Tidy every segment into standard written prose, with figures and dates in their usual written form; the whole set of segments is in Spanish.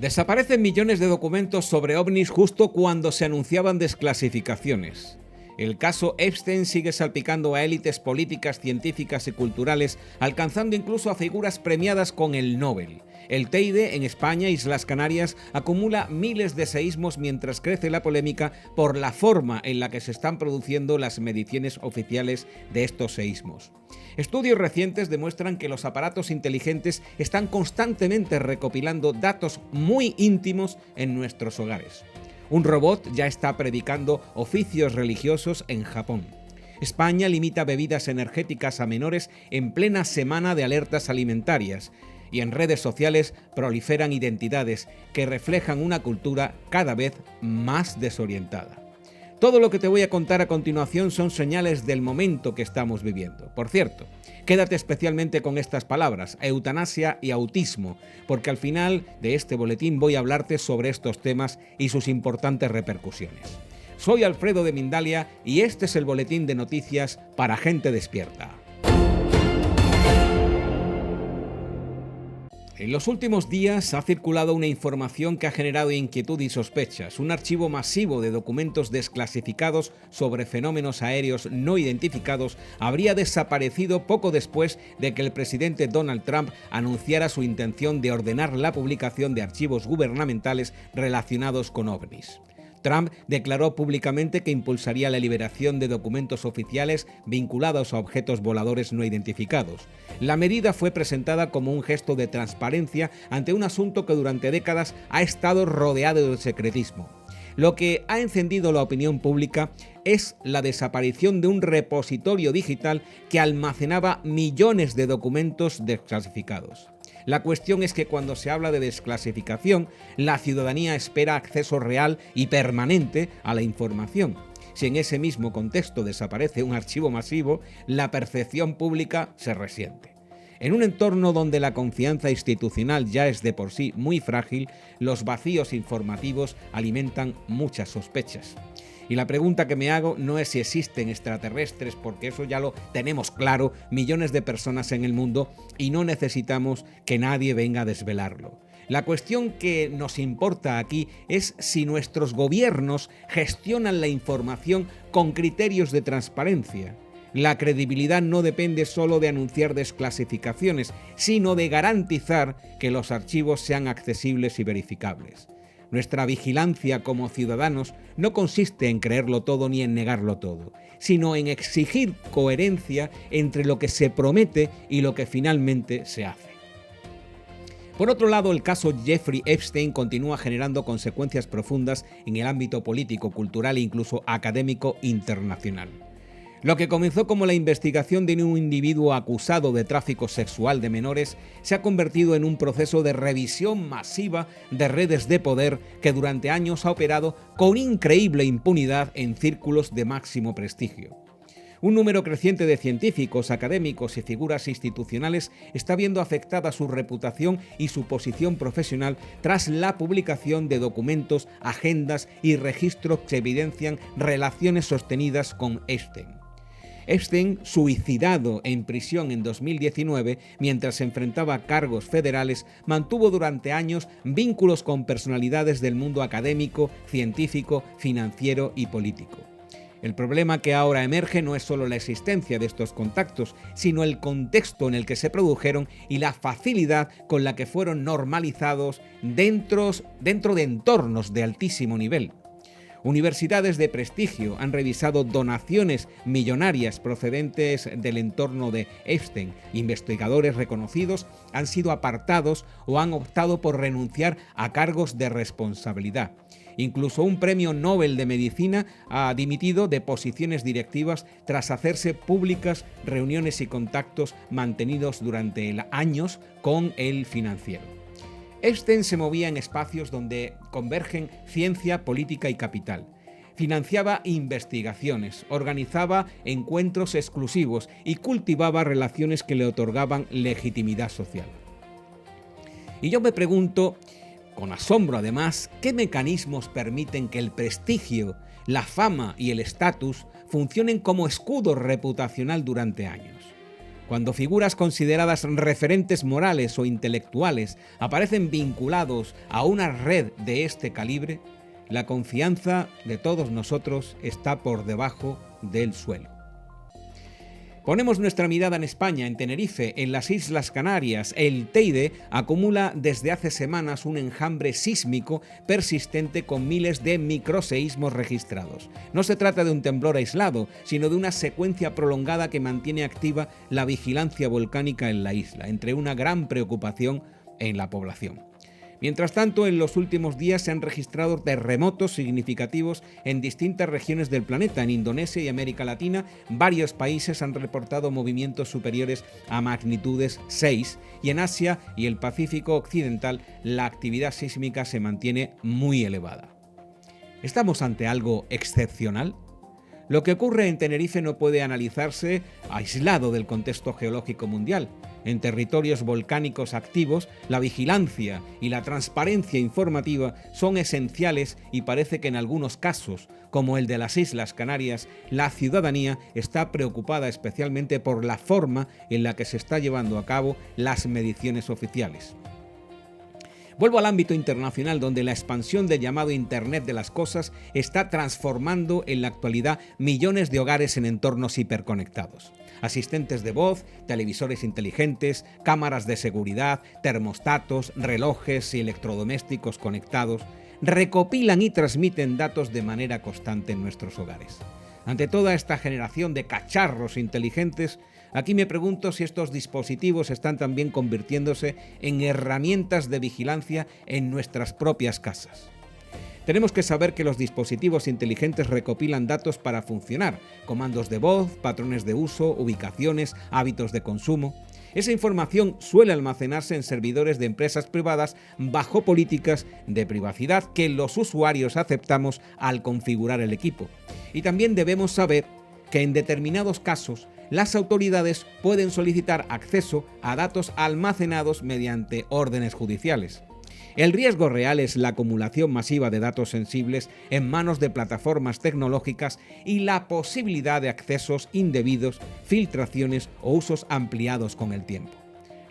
Desaparecen millones de documentos sobre ovnis justo cuando se anunciaban desclasificaciones. El caso Epstein sigue salpicando a élites políticas, científicas y culturales, alcanzando incluso a figuras premiadas con el Nobel. El Teide, en España, Islas Canarias, acumula miles de seísmos mientras crece la polémica por la forma en la que se están produciendo las mediciones oficiales de estos seísmos. Estudios recientes demuestran que los aparatos inteligentes están constantemente recopilando datos muy íntimos en nuestros hogares. Un robot ya está predicando oficios religiosos en Japón. España limita bebidas energéticas a menores en plena semana de alertas alimentarias. Y en redes sociales proliferan identidades que reflejan una cultura cada vez más desorientada. Todo lo que te voy a contar a continuación son señales del momento que estamos viviendo. Por cierto, quédate especialmente con estas palabras, eutanasia y autismo, porque al final de este boletín voy a hablarte sobre estos temas y sus importantes repercusiones. Soy Alfredo de Mindalia y este es el boletín de noticias para gente despierta. En los últimos días ha circulado una información que ha generado inquietud y sospechas. Un archivo masivo de documentos desclasificados sobre fenómenos aéreos no identificados habría desaparecido poco después de que el presidente Donald Trump anunciara su intención de ordenar la publicación de archivos gubernamentales relacionados con ovnis. Trump declaró públicamente que impulsaría la liberación de documentos oficiales vinculados a objetos voladores no identificados. La medida fue presentada como un gesto de transparencia ante un asunto que durante décadas ha estado rodeado de secretismo. Lo que ha encendido la opinión pública es la desaparición de un repositorio digital que almacenaba millones de documentos desclasificados. La cuestión es que cuando se habla de desclasificación, la ciudadanía espera acceso real y permanente a la información. Si en ese mismo contexto desaparece un archivo masivo, la percepción pública se resiente. En un entorno donde la confianza institucional ya es de por sí muy frágil, los vacíos informativos alimentan muchas sospechas. Y la pregunta que me hago no es si existen extraterrestres, porque eso ya lo tenemos claro, millones de personas en el mundo, y no necesitamos que nadie venga a desvelarlo. La cuestión que nos importa aquí es si nuestros gobiernos gestionan la información con criterios de transparencia. La credibilidad no depende solo de anunciar desclasificaciones, sino de garantizar que los archivos sean accesibles y verificables. Nuestra vigilancia como ciudadanos no consiste en creerlo todo ni en negarlo todo, sino en exigir coherencia entre lo que se promete y lo que finalmente se hace. Por otro lado, el caso Jeffrey Epstein continúa generando consecuencias profundas en el ámbito político, cultural e incluso académico internacional. Lo que comenzó como la investigación de un individuo acusado de tráfico sexual de menores se ha convertido en un proceso de revisión masiva de redes de poder que durante años ha operado con increíble impunidad en círculos de máximo prestigio. Un número creciente de científicos, académicos y figuras institucionales está viendo afectada su reputación y su posición profesional tras la publicación de documentos, agendas y registros que evidencian relaciones sostenidas con Epstein. Epstein, suicidado en prisión en 2019 mientras se enfrentaba a cargos federales, mantuvo durante años vínculos con personalidades del mundo académico, científico, financiero y político. El problema que ahora emerge no es solo la existencia de estos contactos, sino el contexto en el que se produjeron y la facilidad con la que fueron normalizados dentro de entornos de altísimo nivel. Universidades de prestigio han revisado donaciones millonarias procedentes del entorno de Epstein. Investigadores reconocidos han sido apartados o han optado por renunciar a cargos de responsabilidad. Incluso un premio Nobel de Medicina ha dimitido de posiciones directivas tras hacerse públicas reuniones y contactos mantenidos durante años con el financiero. Epstein se movía en espacios donde convergen ciencia, política y capital. Financiaba investigaciones, organizaba encuentros exclusivos y cultivaba relaciones que le otorgaban legitimidad social. Y yo me pregunto, con asombro además, ¿qué mecanismos permiten que el prestigio, la fama y el estatus funcionen como escudo reputacional durante años? Cuando figuras consideradas referentes morales o intelectuales aparecen vinculados a una red de este calibre, la confianza de todos nosotros está por debajo del suelo. Ponemos nuestra mirada en España, en Tenerife, en las Islas Canarias. El Teide acumula desde hace semanas un enjambre sísmico persistente con miles de microseísmos registrados. No se trata de un temblor aislado, sino de una secuencia prolongada que mantiene activa la vigilancia volcánica en la isla, entre una gran preocupación en la población. Mientras tanto, en los últimos días se han registrado terremotos significativos en distintas regiones del planeta. En Indonesia y América Latina, varios países han reportado movimientos superiores a magnitudes 6 y en Asia y el Pacífico Occidental la actividad sísmica se mantiene muy elevada. ¿Estamos ante algo excepcional? Lo que ocurre en Tenerife no puede analizarse aislado del contexto geológico mundial. En territorios volcánicos activos, la vigilancia y la transparencia informativa son esenciales y parece que en algunos casos, como el de las Islas Canarias, la ciudadanía está preocupada especialmente por la forma en la que se está llevando a cabo las mediciones oficiales. Vuelvo al ámbito internacional, donde la expansión del llamado Internet de las Cosas está transformando en la actualidad millones de hogares en entornos hiperconectados. Asistentes de voz, televisores inteligentes, cámaras de seguridad, termostatos, relojes y electrodomésticos conectados recopilan y transmiten datos de manera constante en nuestros hogares. Ante toda esta generación de cacharros inteligentes, aquí me pregunto si estos dispositivos están también convirtiéndose en herramientas de vigilancia en nuestras propias casas. Tenemos que saber que los dispositivos inteligentes recopilan datos para funcionar, comandos de voz, patrones de uso, ubicaciones, hábitos de consumo. Esa información suele almacenarse en servidores de empresas privadas bajo políticas de privacidad que los usuarios aceptamos al configurar el equipo. Y también debemos saber que en determinados casos las autoridades pueden solicitar acceso a datos almacenados mediante órdenes judiciales. El riesgo real es la acumulación masiva de datos sensibles en manos de plataformas tecnológicas y la posibilidad de accesos indebidos, filtraciones o usos ampliados con el tiempo.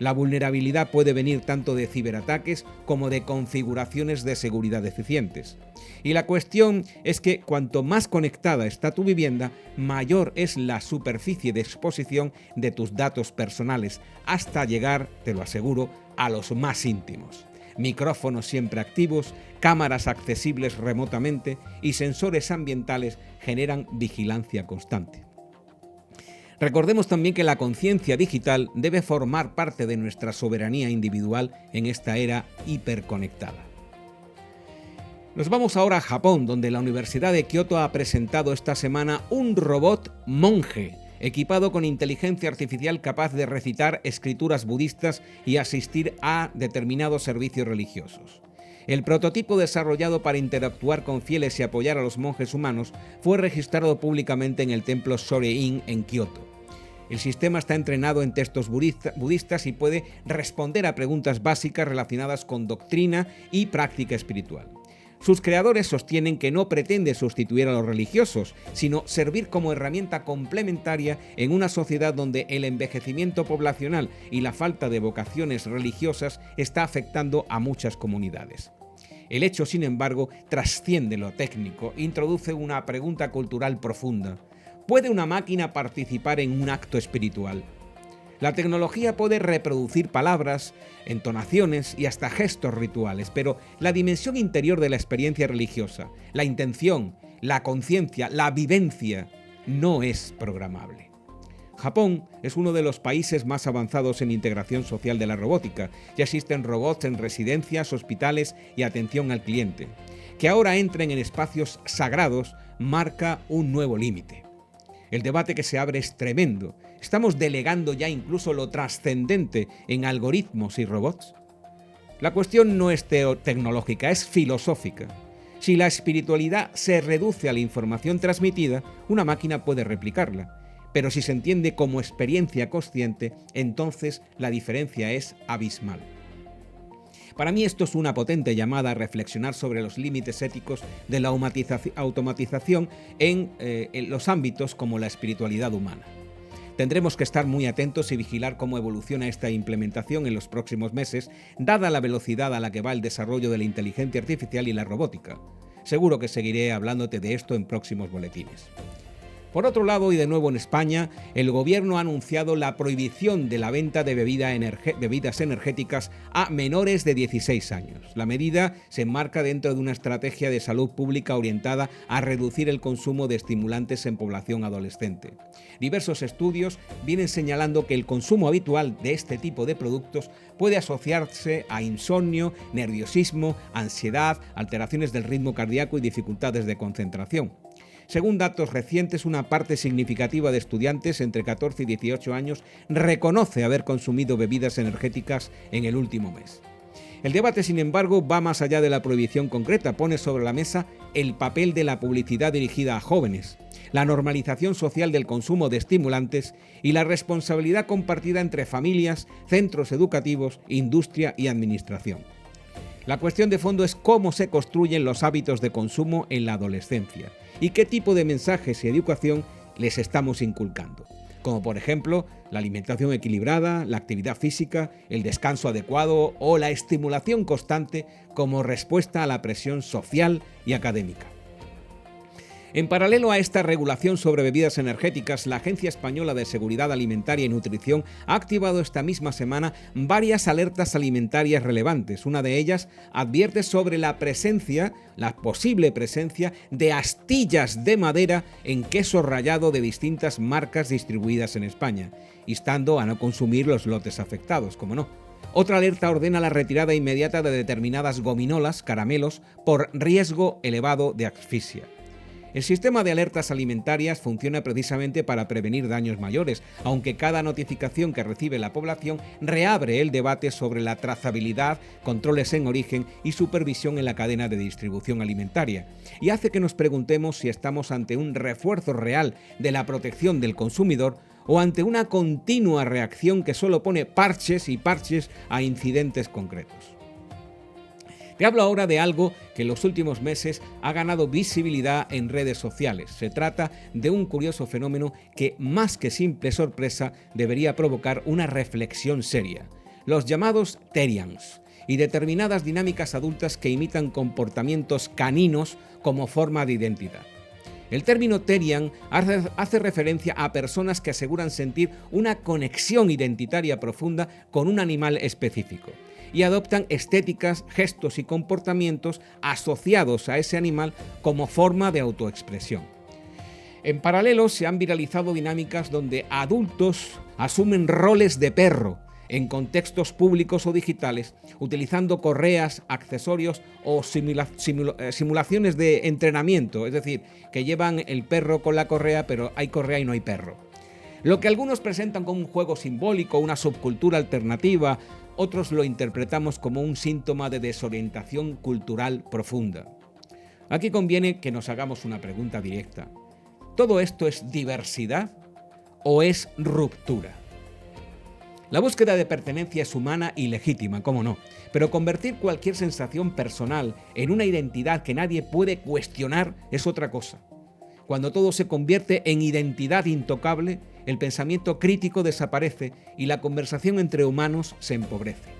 La vulnerabilidad puede venir tanto de ciberataques como de configuraciones de seguridad deficientes. Y la cuestión es que cuanto más conectada está tu vivienda, mayor es la superficie de exposición de tus datos personales, hasta llegar, te lo aseguro, a los más íntimos. Micrófonos siempre activos, cámaras accesibles remotamente y sensores ambientales generan vigilancia constante. Recordemos también que la conciencia digital debe formar parte de nuestra soberanía individual en esta era hiperconectada. Nos vamos ahora a Japón, donde la Universidad de Kioto ha presentado esta semana un robot monje, equipado con inteligencia artificial capaz de recitar escrituras budistas y asistir a determinados servicios religiosos. El prototipo desarrollado para interactuar con fieles y apoyar a los monjes humanos fue registrado públicamente en el templo Sore-in en Kioto. El sistema está entrenado en textos budistas y puede responder a preguntas básicas relacionadas con doctrina y práctica espiritual. Sus creadores sostienen que no pretende sustituir a los religiosos, sino servir como herramienta complementaria en una sociedad donde el envejecimiento poblacional y la falta de vocaciones religiosas está afectando a muchas comunidades. El hecho, sin embargo, trasciende lo técnico e introduce una pregunta cultural profunda. ¿Puede una máquina participar en un acto espiritual? La tecnología puede reproducir palabras, entonaciones y hasta gestos rituales, pero la dimensión interior de la experiencia religiosa, la intención, la conciencia, la vivencia, no es programable. Japón es uno de los países más avanzados en integración social de la robótica. Ya existen robots en residencias, hospitales y atención al cliente. Que ahora entren en espacios sagrados marca un nuevo límite. El debate que se abre es tremendo. ¿Estamos delegando ya incluso lo trascendente en algoritmos y robots? La cuestión no es tecnológica, es filosófica. Si la espiritualidad se reduce a la información transmitida, una máquina puede replicarla. Pero si se entiende como experiencia consciente, entonces la diferencia es abismal. Para mí esto es una potente llamada a reflexionar sobre los límites éticos de la automatización en los ámbitos como la espiritualidad humana. Tendremos que estar muy atentos y vigilar cómo evoluciona esta implementación en los próximos meses, dada la velocidad a la que va el desarrollo de la inteligencia artificial y la robótica. Seguro que seguiré hablándote de esto en próximos boletines. Por otro lado, y de nuevo en España, el Gobierno ha anunciado la prohibición de la venta de bebidas energéticas a menores de 16 años. La medida se enmarca dentro de una estrategia de salud pública orientada a reducir el consumo de estimulantes en población adolescente. Diversos estudios vienen señalando que el consumo habitual de este tipo de productos puede asociarse a insomnio, nerviosismo, ansiedad, alteraciones del ritmo cardíaco y dificultades de concentración. Según datos recientes, una parte significativa de estudiantes entre 14 y 18 años reconoce haber consumido bebidas energéticas en el último mes. El debate, sin embargo, va más allá de la prohibición concreta, pone sobre la mesa el papel de la publicidad dirigida a jóvenes, la normalización social del consumo de estimulantes y la responsabilidad compartida entre familias, centros educativos, industria y administración. La cuestión de fondo es cómo se construyen los hábitos de consumo en la adolescencia y qué tipo de mensajes y educación les estamos inculcando, como por ejemplo la alimentación equilibrada, la actividad física, el descanso adecuado o la estimulación constante como respuesta a la presión social y académica. En paralelo a esta regulación sobre bebidas energéticas, la Agencia Española de Seguridad Alimentaria y Nutrición ha activado esta misma semana varias alertas alimentarias relevantes. Una de ellas advierte sobre la posible presencia de astillas de madera en queso rallado de distintas marcas distribuidas en España, instando a no consumir los lotes afectados, como no. Otra alerta ordena la retirada inmediata de determinadas gominolas, caramelos, por riesgo elevado de asfixia. El sistema de alertas alimentarias funciona precisamente para prevenir daños mayores, aunque cada notificación que recibe la población reabre el debate sobre la trazabilidad, controles en origen y supervisión en la cadena de distribución alimentaria, y hace que nos preguntemos si estamos ante un refuerzo real de la protección del consumidor o ante una continua reacción que solo pone parches y parches a incidentes concretos. Te hablo ahora de algo que en los últimos meses ha ganado visibilidad en redes sociales. Se trata de un curioso fenómeno que, más que simple sorpresa, debería provocar una reflexión seria. Los llamados Terians y determinadas dinámicas adultas que imitan comportamientos caninos como forma de identidad. El término Terian hace referencia a personas que aseguran sentir una conexión identitaria profunda con un animal específico y adoptan estéticas, gestos y comportamientos asociados a ese animal como forma de autoexpresión. En paralelo, se han viralizado dinámicas donde adultos asumen roles de perro en contextos públicos o digitales, utilizando correas, accesorios o simulaciones de entrenamiento, es decir, que llevan el perro con la correa, pero hay correa y no hay perro. Lo que algunos presentan como un juego simbólico, una subcultura alternativa, otros lo interpretamos como un síntoma de desorientación cultural profunda. Aquí conviene que nos hagamos una pregunta directa. ¿Todo esto es diversidad o es ruptura? La búsqueda de pertenencia es humana y legítima, cómo no, pero convertir cualquier sensación personal en una identidad que nadie puede cuestionar es otra cosa. Cuando todo se convierte en identidad intocable, el pensamiento crítico desaparece y la conversación entre humanos se empobrece.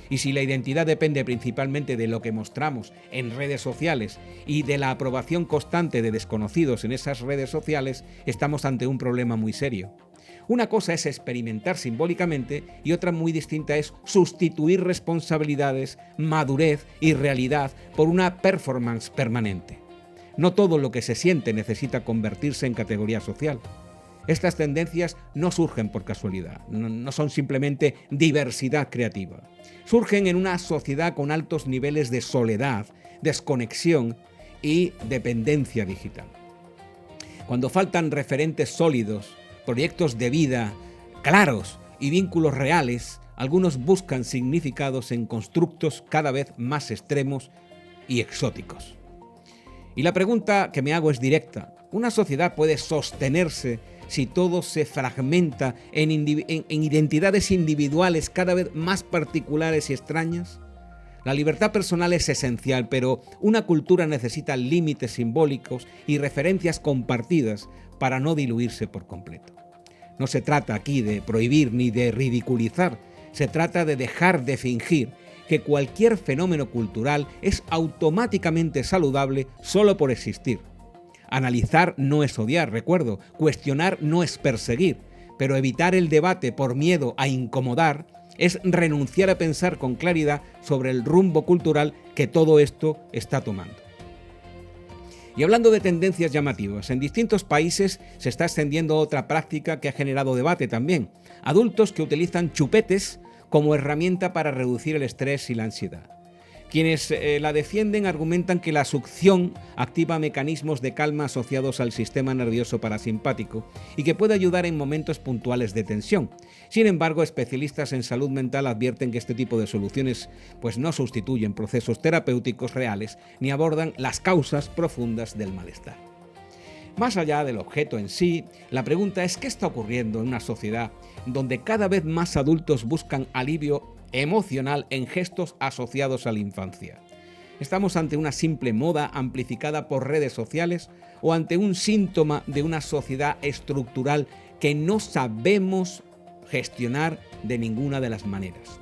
Y si la identidad depende principalmente de lo que mostramos en redes sociales y de la aprobación constante de desconocidos en esas redes sociales, estamos ante un problema muy serio. Una cosa es experimentar simbólicamente y otra muy distinta es sustituir responsabilidades, madurez y realidad por una performance permanente. No todo lo que se siente necesita convertirse en categoría social. Estas tendencias no surgen por casualidad, no son simplemente diversidad creativa. Surgen en una sociedad con altos niveles de soledad, desconexión y dependencia digital. Cuando faltan referentes sólidos, proyectos de vida claros y vínculos reales, algunos buscan significados en constructos cada vez más extremos y exóticos. Y la pregunta que me hago es directa. ¿Una sociedad puede sostenerse si todo se fragmenta en identidades individuales cada vez más particulares y extrañas? La libertad personal es esencial, pero una cultura necesita límites simbólicos y referencias compartidas para no diluirse por completo. No se trata aquí de prohibir ni de ridiculizar, se trata de dejar de fingir que cualquier fenómeno cultural es automáticamente saludable solo por existir. Analizar no es odiar, recuerdo, cuestionar no es perseguir, pero evitar el debate por miedo a incomodar es renunciar a pensar con claridad sobre el rumbo cultural que todo esto está tomando. Y hablando de tendencias llamativas, en distintos países se está extendiendo otra práctica que ha generado debate también. Adultos que utilizan chupetes como herramienta para reducir el estrés y la ansiedad. Quienes la defienden argumentan que la succión activa mecanismos de calma asociados al sistema nervioso parasimpático y que puede ayudar en momentos puntuales de tensión. Sin embargo, especialistas en salud mental advierten que este tipo de soluciones no sustituyen procesos terapéuticos reales ni abordan las causas profundas del malestar. Más allá del objeto en sí, la pregunta es ¿qué está ocurriendo en una sociedad donde cada vez más adultos buscan alivio emocional en gestos asociados a la infancia? ¿Estamos ante una simple moda amplificada por redes sociales o ante un síntoma de una sociedad estructural que no sabemos gestionar de ninguna de las maneras?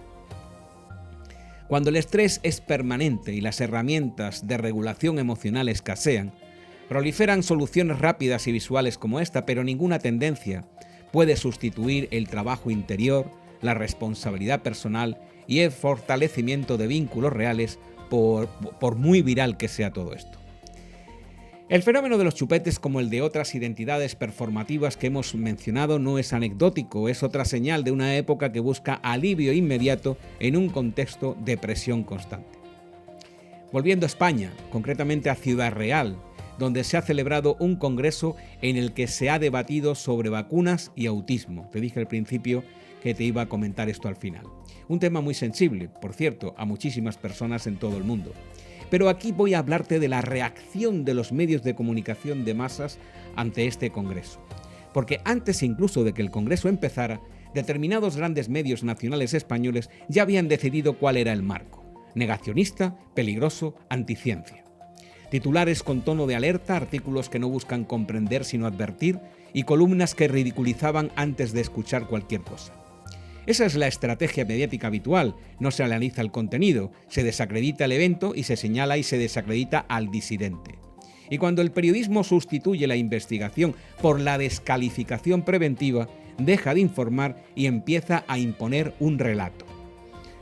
Cuando el estrés es permanente y las herramientas de regulación emocional escasean, proliferan soluciones rápidas y visuales como esta, pero ninguna tendencia puede sustituir el trabajo interior, la responsabilidad personal y el fortalecimiento de vínculos reales por muy viral que sea todo esto. El fenómeno de los chupetes, como el de otras identidades performativas que hemos mencionado, no es anecdótico, es otra señal de una época que busca alivio inmediato en un contexto de presión constante. Volviendo a España, concretamente a Ciudad Real, donde se ha celebrado un congreso en el que se ha debatido sobre vacunas y autismo. Te dije al principio que te iba a comentar esto al final. Un tema muy sensible, por cierto, a muchísimas personas en todo el mundo. Pero aquí voy a hablarte de la reacción de los medios de comunicación de masas ante este congreso. Porque antes incluso de que el congreso empezara, determinados grandes medios nacionales españoles ya habían decidido cuál era el marco: negacionista, peligroso, anticiencia. Titulares con tono de alerta, artículos que no buscan comprender sino advertir y columnas que ridiculizaban antes de escuchar cualquier cosa. Esa es la estrategia mediática habitual, no se analiza el contenido, se desacredita el evento y se señala y se desacredita al disidente. Y cuando el periodismo sustituye la investigación por la descalificación preventiva, deja de informar y empieza a imponer un relato.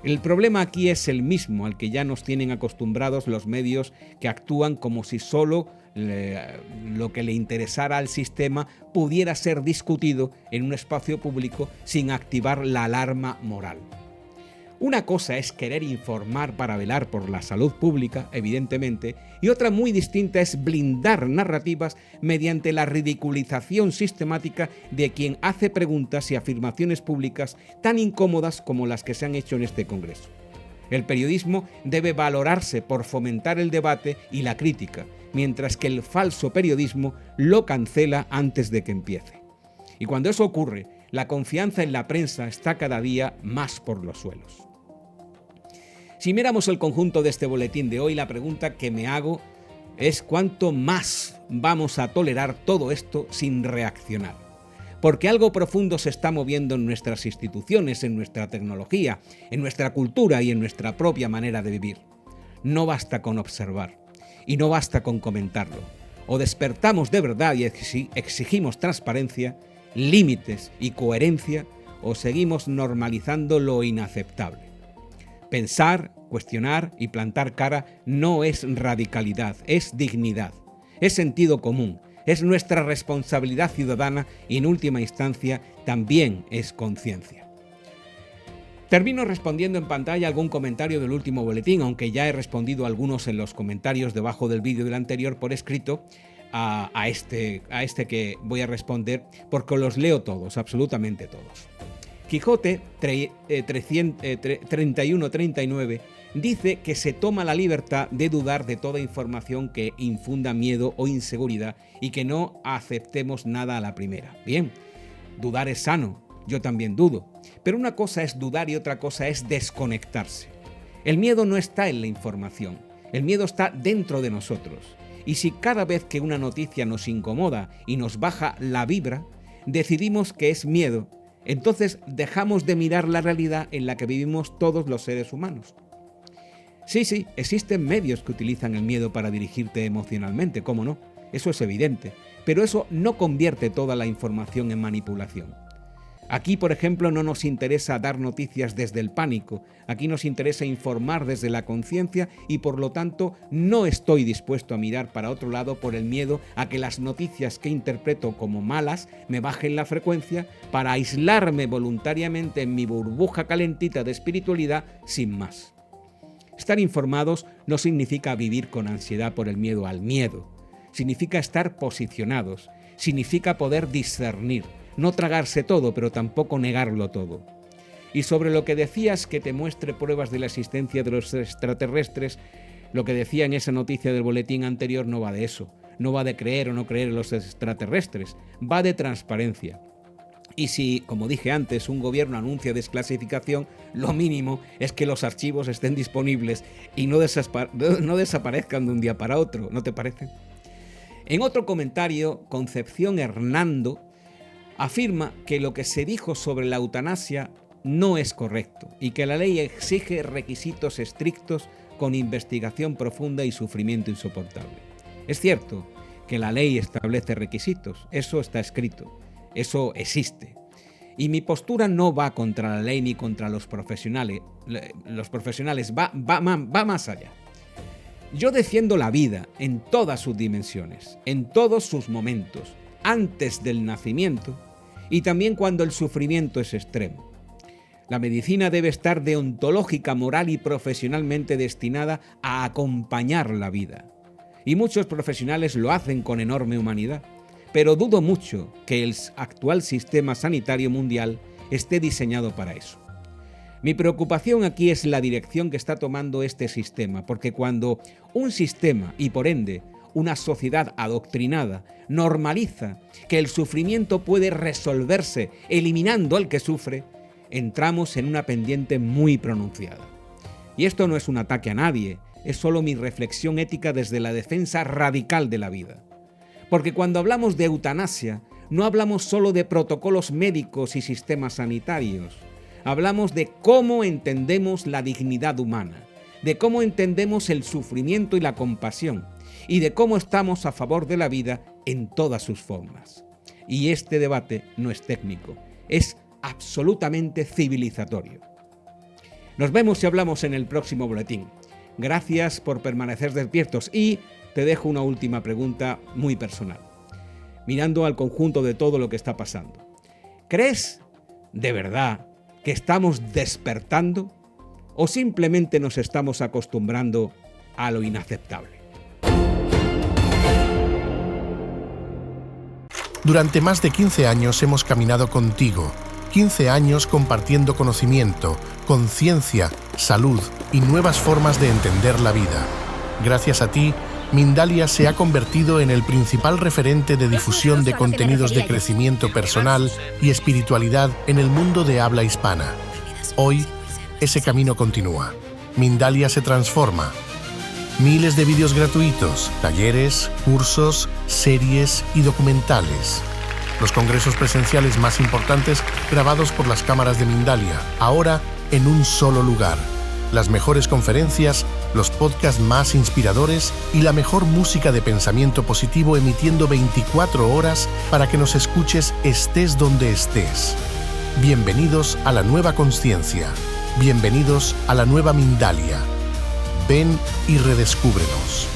El problema aquí es el mismo al que ya nos tienen acostumbrados los medios que actúan como si solo lo que le interesara al sistema pudiera ser discutido en un espacio público sin activar la alarma moral. Una cosa es querer informar para velar por la salud pública, evidentemente, y otra muy distinta es blindar narrativas mediante la ridiculización sistemática de quien hace preguntas y afirmaciones públicas tan incómodas como las que se han hecho en este congreso. El periodismo debe valorarse por fomentar el debate y la crítica, mientras que el falso periodismo lo cancela antes de que empiece. Y cuando eso ocurre, la confianza en la prensa está cada día más por los suelos. Si miramos el conjunto de este boletín de hoy, la pregunta que me hago es ¿cuánto más vamos a tolerar todo esto sin reaccionar? Porque algo profundo se está moviendo en nuestras instituciones, en nuestra tecnología, en nuestra cultura y en nuestra propia manera de vivir. No basta con observar y no basta con comentarlo. O despertamos de verdad y exigimos transparencia, límites y coherencia, o seguimos normalizando lo inaceptable. Pensar, cuestionar y plantar cara no es radicalidad, es dignidad, es sentido común, es nuestra responsabilidad ciudadana y en última instancia también es conciencia. Termino respondiendo en pantalla algún comentario del último boletín, aunque ya he respondido a algunos en los comentarios debajo del vídeo del anterior por escrito a este que voy a responder, porque los leo todos, absolutamente todos. Quijote 3139 dice que se toma la libertad de dudar de toda información que infunda miedo o inseguridad y que no aceptemos nada a la primera. Bien, dudar es sano, yo también dudo, pero una cosa es dudar y otra cosa es desconectarse. El miedo no está en la información, el miedo está dentro de nosotros. Y si cada vez que una noticia nos incomoda y nos baja la vibra, decidimos que es miedo, entonces dejamos de mirar la realidad en la que vivimos todos los seres humanos. Sí, existen medios que utilizan el miedo para dirigirte emocionalmente, ¿cómo no? Eso es evidente, pero eso no convierte toda la información en manipulación. Aquí, por ejemplo, no nos interesa dar noticias desde el pánico, aquí nos interesa informar desde la conciencia y por lo tanto no estoy dispuesto a mirar para otro lado por el miedo a que las noticias que interpreto como malas me bajen la frecuencia para aislarme voluntariamente en mi burbuja calentita de espiritualidad sin más. Estar informados no significa vivir con ansiedad por el miedo al miedo, significa estar posicionados, significa poder discernir, no tragarse todo, pero tampoco negarlo todo. Y sobre lo que decías que te muestre pruebas de la existencia de los extraterrestres, lo que decía en esa noticia del boletín anterior no va de eso. No va de creer o no creer en los extraterrestres, va de transparencia. Y si, como dije antes, un gobierno anuncia desclasificación, lo mínimo es que los archivos estén disponibles y no desaparezcan de un día para otro, ¿no te parece? En otro comentario, Concepción Hernando afirma que lo que se dijo sobre la eutanasia no es correcto y que la ley exige requisitos estrictos con investigación profunda y sufrimiento insoportable. Es cierto que la ley establece requisitos, eso está escrito, eso existe. Y mi postura no va contra la ley ni contra los profesionales. Va más allá. Yo defiendo la vida en todas sus dimensiones, en todos sus momentos, antes del nacimiento y también cuando el sufrimiento es extremo. La medicina debe estar deontológica, moral y profesionalmente destinada a acompañar la vida. Y muchos profesionales lo hacen con enorme humanidad, pero dudo mucho que el actual sistema sanitario mundial esté diseñado para eso. Mi preocupación aquí es la dirección que está tomando este sistema, porque cuando un sistema, y por ende una sociedad adoctrinada, normaliza que el sufrimiento puede resolverse eliminando al que sufre, entramos en una pendiente muy pronunciada. Y esto no es un ataque a nadie, es solo mi reflexión ética desde la defensa radical de la vida. Porque cuando hablamos de eutanasia, no hablamos solo de protocolos médicos y sistemas sanitarios. Hablamos de cómo entendemos la dignidad humana, de cómo entendemos el sufrimiento y la compasión, y de cómo estamos a favor de la vida en todas sus formas. Y este debate no es técnico, es absolutamente civilizatorio. Nos vemos y hablamos en el próximo boletín. Gracias por permanecer despiertos y te dejo una última pregunta muy personal. Mirando al conjunto de todo lo que está pasando, ¿crees de verdad que estamos despertando o simplemente nos estamos acostumbrando a lo inaceptable? Durante más de 15 años hemos caminado contigo, 15 años compartiendo conocimiento, conciencia, salud y nuevas formas de entender la vida. Gracias a ti, Mindalia se ha convertido en el principal referente de difusión de contenidos de crecimiento personal y espiritualidad en el mundo de habla hispana. Hoy, ese camino continúa. Mindalia se transforma. Miles de vídeos gratuitos, talleres, cursos, series y documentales. Los congresos presenciales más importantes grabados por las cámaras de Mindalia, ahora en un solo lugar. Las mejores conferencias, los podcasts más inspiradores y la mejor música de pensamiento positivo emitiendo 24 horas para que nos escuches estés donde estés. Bienvenidos a la nueva consciencia. Bienvenidos a la nueva Mindalia. Ven y redescúbrenos.